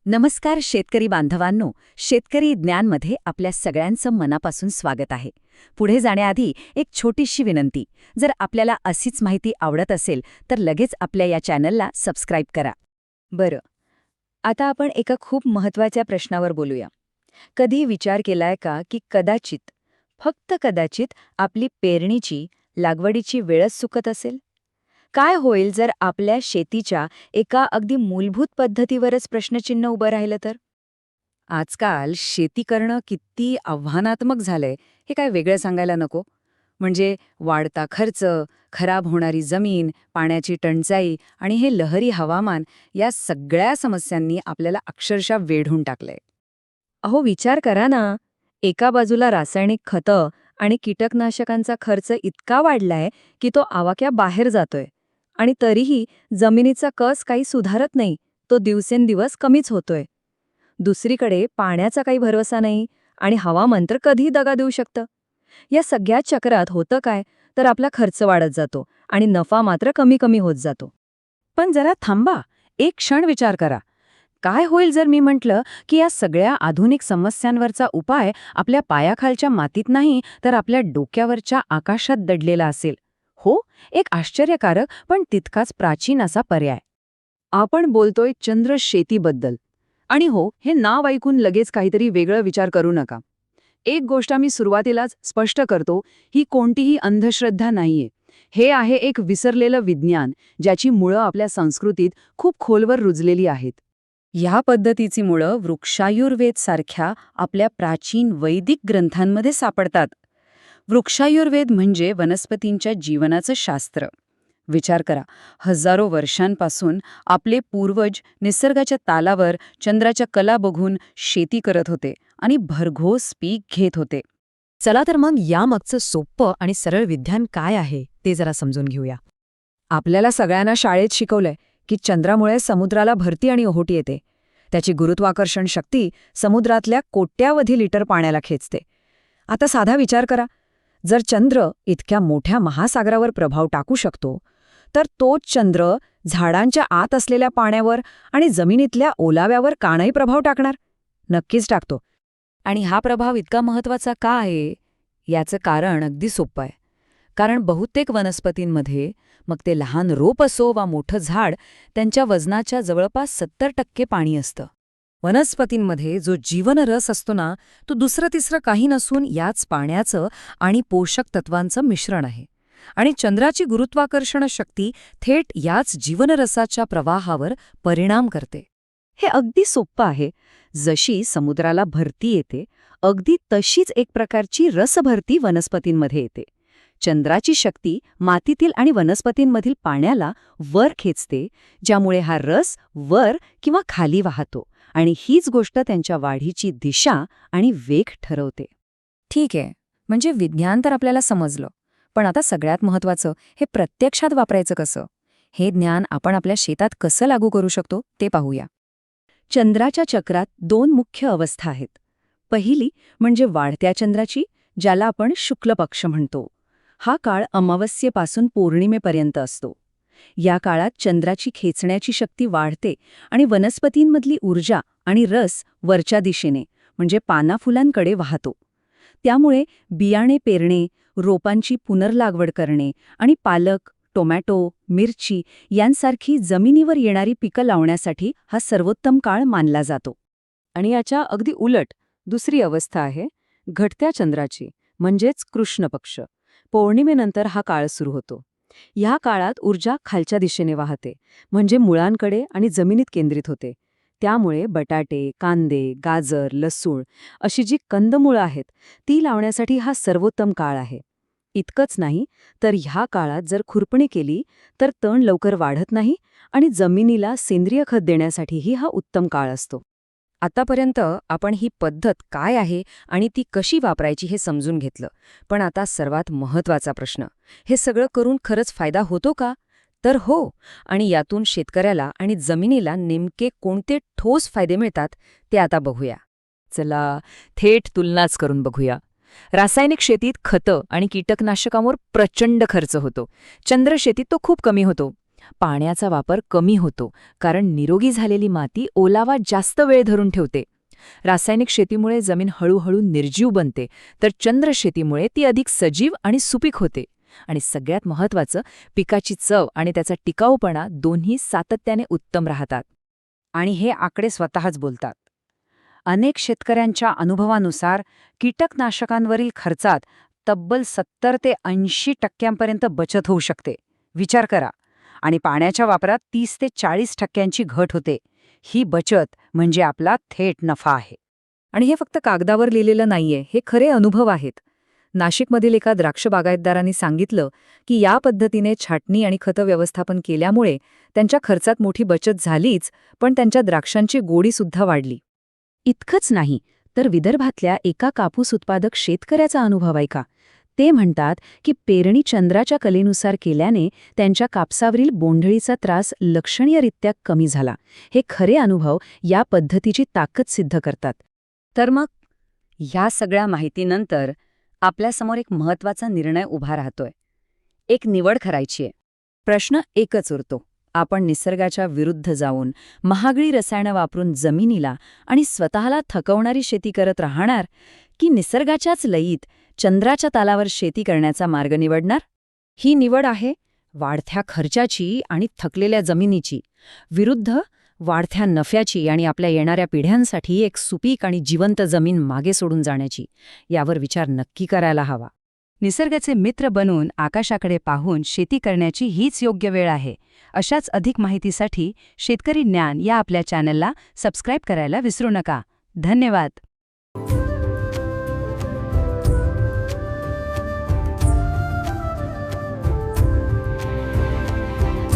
नमस्कार शेतकरी बांधवांनो, शेतकरी ज्ञानमध्ये आपल्या सगळ्यांचं मनापासून स्वागत आहे. पुढे जाण्याआधी एक छोटीशी विनंती. जर आपल्याला अशीच माहिती आवडत असेल तर लगेच आपल्या या चॅनलला सबस्क्राईब करा. बरं, आता आपण एका खूप महत्त्वाच्या प्रश्नावर बोलूया. कधी विचार केलाय का की कदाचित, फक्त कदाचित आपली पेरणीची, लागवडीची वेळच चुकत असेल? काय होईल जर आपल्या शेतीच्या एका अगदी मूलभूत पद्धतीवरच प्रश्नचिन्ह उभं राहिलं तर? आजकाल शेती करणं किती आव्हानात्मक झालंय हे काय वेगळं सांगायला नको. म्हणजे वाढता खर्च, खराब होणारी जमीन, पाण्याची टंचाई आणि हे लहरी हवामान या सगळ्या समस्यांनी आपल्याला अक्षरशः वेढून टाकलंय. अहो विचार करा ना, एका बाजूला रासायनिक खतं आणि कीटकनाशकांचा खर्च इतका वाढलाय की तो आवाक्याबाहेर जातोय. आणि तरीही जमिनीचा कस काही सुधारत नाही, तो दिवसेंदिवस कमीच होतोय. दुसरीकडे पाण्याचा काही भरवसा नाही आणि हवामान तर कधीही दगा देऊ शकतं. या सगळ्या चक्रात होतं काय, तर आपला खर्च वाढत जातो आणि नफा मात्र कमी कमी होत जातो. पण जरा थांबा, एक क्षण विचार करा. काय होईल जर मी म्हटलं की या सगळ्या आधुनिक समस्यांवरचा उपाय आपल्या पायाखालच्या मातीत नाही तर आपल्या डोक्यावरच्या आकाशात दडलेला असेल? हो, एक आश्चर्यकारक पण तितकाच प्राचीन असा पर्याय. आपण बोलतोय चंद्र शेतीबद्दल. आणि हो, हे नाव ऐकून लगेच काहीतरी वेगळं विचार करू नका. एक गोष्ट मी सुरुवातीलाच स्पष्ट करतो, ही कोणतीही अंधश्रद्धा नाहीये. हे आहे एक विसरलेलं विज्ञान, ज्याची मुळं आपल्या संस्कृतीत खूप खोलवर रुजलेली आहेत. ह्या पद्धतीची मुळं वृक्षायुर्वेद सारख्या आपल्या प्राचीन वैदिक ग्रंथांमध्ये सापडतात. वृक्षायुर्वेद म्हणजे वनस्पतींच्या जीवनाचं शास्त्र. विचार करा, हजारो वर्षांपासून आपले पूर्वज निसर्गाच्या तालावर चंद्राच्या कला बघून शेती करत होते आणि भरघोस पीक घेत होते. चला तर मग यामागचं सोपं आणि सरळ विज्ञान काय आहे ते जरा समजून घेऊया. आपल्याला सगळ्यांना शाळेत शिकवलंय की चंद्रामुळे समुद्राला भरती आणि ओहोटी येते. त्याची गुरुत्वाकर्षण शक्ती समुद्रातल्या कोट्यावधी लिटर पाण्याला खेचते. आता साधा विचार करा, जर चंद्र इतक्या मोठ्या महासागरावर प्रभाव टाकू शकतो, तर तोच चंद्र झाडांच्या आत असलेल्या पाण्यावर आणि जमिनीतल्या ओलाव्यावर का नाही प्रभाव टाकणार? नक्कीच टाकतो. आणि हा प्रभाव इतका महत्त्वाचा का आहे? याचं कारण अगदी सोपं आहे. कारण बहुतेक वनस्पतींमध्ये, मग ते लहान रोप असो वा मोठं झाड, त्यांच्या वजनाच्या जवळपास 70% पाणी असतं. वनस्पतींमध्ये जो जीवनरस असतो ना, तो दुसरं तिसरं काही नसून याच पाण्याचं आणि पोषक तत्वांचं मिश्रण आहे. आणि चंद्राची गुरुत्वाकर्षण शक्ती थेट याच जीवनरसाच्या प्रवाहावर परिणाम करते. हे अगदी सोपं आहे. जशी समुद्राला भरती येते, अगदी तशीच एक प्रकारची रसभरती वनस्पतींमध्ये येते. चंद्राची शक्ती मातीतील आणि वनस्पतींमधील पाण्याला वर खेचते, ज्यामुळे हा रस वर किंवा खाली वाहतो आणि हीच गोष्ट त्यांच्या वाढीची दिशा आणि वेग ठरवते. ठीक आहे, म्हणजे विज्ञान तर आपल्याला समजलं, पण आता सगळ्यात महत्त्वाचं, हे प्रत्यक्षात वापरायचं कसं? हे ज्ञान आपण आपल्या शेतात कसं लागू करू शकतो ते पाहूया. चंद्राच्या चक्रात 2 मुख्य अवस्था आहेत. पहिली म्हणजे वाढत्या चंद्राची, ज्याला आपण शुक्ल पक्ष म्हणतो. हा काळ अमावस्येपासून पौर्णिमेपर्यंत असतो. या काळात चंद्राची खेचण्याची शक्ती वाढते आणि वनस्पतींमधली ऊर्जा आणि रस वरच्या दिशेने म्हणजे पानाफुलांकडे वाहतो. त्यामुळे बियाणे पेरणे, रोपांची पुनर्लागवड करणे आणि पालक, टोमॅटो, मिरची यांसारखी जमिनीवर येणारी पिकं लावण्यासाठी हा सर्वोत्तम काळ मानला जातो. आणि याच्या अगदी उलट दुसरी अवस्था आहे घटत्या चंद्राची, म्हणजेच कृष्ण पक्ष. पौर्णिमेनंतर हा काळ सुरू होतो. या काळात ऊर्जा खालच्या दिशेने वाहते, म्हणजे मुळांकडे आणि जमिनीत केंद्रित होते. त्यामुळे बटाटे, कांदे, गाजर, लसूण अशी जी कंदमुळं आहेत ती लावण्यासाठी हा सर्वोत्तम काळ आहे. इतकंच नाही, तर ह्या काळात जर खुरपणी केली तर तण लवकर वाढत नाही आणि जमिनीला सेंद्रिय खत देण्यासाठीही हा उत्तम काळ असतो. आतापर्यंत आपण ही पद्धत काय आहे आणि ती कशी वापरायची हे समजून घेतलं. पण आता सर्वात महत्त्वाचा प्रश्न, हे सगळं करून खरंच फायदा होतो का? तर हो. आणि यातून शेतकऱ्याला आणि जमिनीला नेमके कोणते ठोस फायदे मिळतात ते आता बघूया. चला, थेट तुलनाच करून बघूया. रासायनिक शेतीत खतं आणि कीटकनाशकांवर प्रचंड खर्च होतो. चंद्रशेतीत तो खूप कमी होतो. पाण्याचा वापर कमी होतो, कारण निरोगी झालेली माती ओलावा जास्त वेळ धरून ठेवते. रासायनिक शेतीमुळे जमीन हळूहळू निर्जीव बनते, तर चंद्रशेतीमुळे ती अधिक सजीव आणि सुपीक होते. आणि सगळ्यात महत्त्वाचं, पिकाची चव आणि त्याचा टिकाऊपणा दोन्ही सातत्याने उत्तम राहतात. आणि हे आकडे स्वतःच बोलतात. अनेक शेतकऱ्यांच्या अनुभवानुसार कीटकनाशकांवरील खर्चात तब्बल 70 ते 80% बचत होऊ शकते. विचार करा. आणि पाण्याच्या वापरात 30 ते 40% घट होते. ही बचत म्हणजे आपला थेट नफा आहे. आणि हे फक्त कागदावर लिहिलेलं नाहीये, हे खरे अनुभव आहेत. नाशिकमधील एका द्राक्ष बागायतदारांनी सांगितलं की या पद्धतीने छाटणी आणि खतं व्यवस्थापन केल्यामुळे त्यांच्या खर्चात मोठी बचत झालीच, पण त्यांच्या द्राक्षांची गोडीसुद्धा वाढली. इतकंच नाही, तर विदर्भातल्या एका कापूस उत्पादक शेतकऱ्याचा अनुभव ऐका. ते म्हणतात की पेरणी चंद्राच्या कलेनुसार केल्याने त्यांच्या कापसावरील बोंढळीचा त्रास लक्षणीयरित्या कमी झाला. हे खरे अनुभव या पद्धतीची ताकद सिद्ध करतात. तर मग ह्या सगळ्या माहितीनंतर आपल्यासमोर एक महत्त्वाचा निर्णय उभा राहतोय. एक निवड करायची आहे. प्रश्न एकच उरतो. आपण निसर्गाच्या विरुद्ध जाऊन महागडी रसायनं वापरून जमिनीला आणि स्वतःला थकवणारी शेती करत राहणार, की निसर्गाच्याच लयीत चंद्राच्या तालावर शेती करण्याचा मार्ग निवडणार? ही निवड आहे वाढत्या खर्चाची आणि थकलेल्या जमिनीची विरुद्ध वाढत्या नफ्याची आणि आपल्या येणाऱ्या पिढ्यांसाठी एक सुपीक आणि जिवंत जमीन मागे सोडून जाण्याची. यावर विचार नक्की करायला हवा. निसर्गाचे मित्र बनून आकाशाकडे पाहून शेती करण्याची हीच योग्य वेळ आहे. अशाच अधिक माहितीसाठी शेतकरी ज्ञान या आपल्या चॅनलला सबस्क्राईब करायला विसरू नका. धन्यवाद.